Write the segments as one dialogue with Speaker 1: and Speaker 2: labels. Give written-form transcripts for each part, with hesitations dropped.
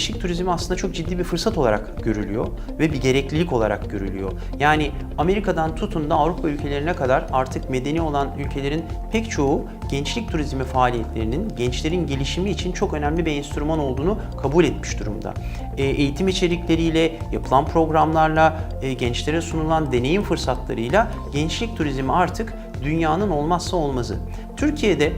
Speaker 1: gençlik turizmi aslında çok ciddi bir fırsat olarak görülüyor ve bir gereklilik olarak görülüyor. Yani Amerika'dan tutun da Avrupa ülkelerine kadar artık medeni olan ülkelerin pek çoğu gençlik turizmi faaliyetlerinin gençlerin gelişimi için çok önemli bir enstrüman olduğunu kabul etmiş durumda. Eğitim içerikleriyle, yapılan programlarla, gençlere sunulan deneyim fırsatlarıyla gençlik turizmi artık dünyanın olmazsa olmazı. Türkiye'de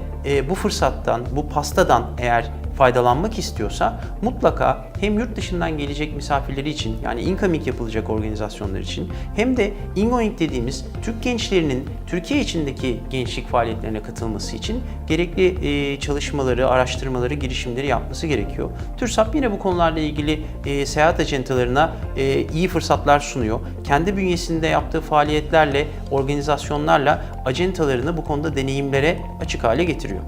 Speaker 1: bu fırsattan, bu pastadan eğer faydalanmak istiyorsa mutlaka hem yurt dışından gelecek misafirleri için, yani incoming yapılacak organizasyonlar için, hem de ingoing dediğimiz Türk gençlerinin Türkiye içindeki gençlik faaliyetlerine katılması için gerekli çalışmaları, araştırmaları, girişimleri yapması gerekiyor. TÜRSAP yine bu konularla ilgili seyahat acentalarına iyi fırsatlar sunuyor. Kendi bünyesinde yaptığı faaliyetlerle, organizasyonlarla acentalarını bu konuda deneyimlere açık hale getiriyor.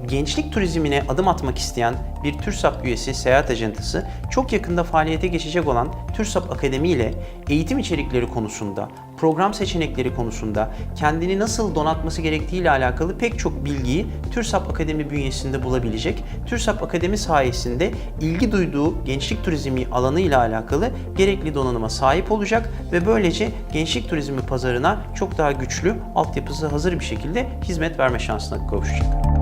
Speaker 1: Gençlik turizmine adım atmak isteyen bir TÜRSAP üyesi seyahat acentası çok yakında faaliyete geçecek olan TÜRSAP Akademi ile eğitim içerikleri konusunda, program seçenekleri konusunda kendini nasıl donatması gerektiği ile alakalı pek çok bilgiyi TÜRSAP Akademi bünyesinde bulabilecek. TÜRSAP Akademi sayesinde ilgi duyduğu gençlik turizmi alanı ile alakalı gerekli donanıma sahip olacak ve böylece gençlik turizmi pazarına çok daha güçlü, altyapısı hazır bir şekilde hizmet verme şansına kavuşacak.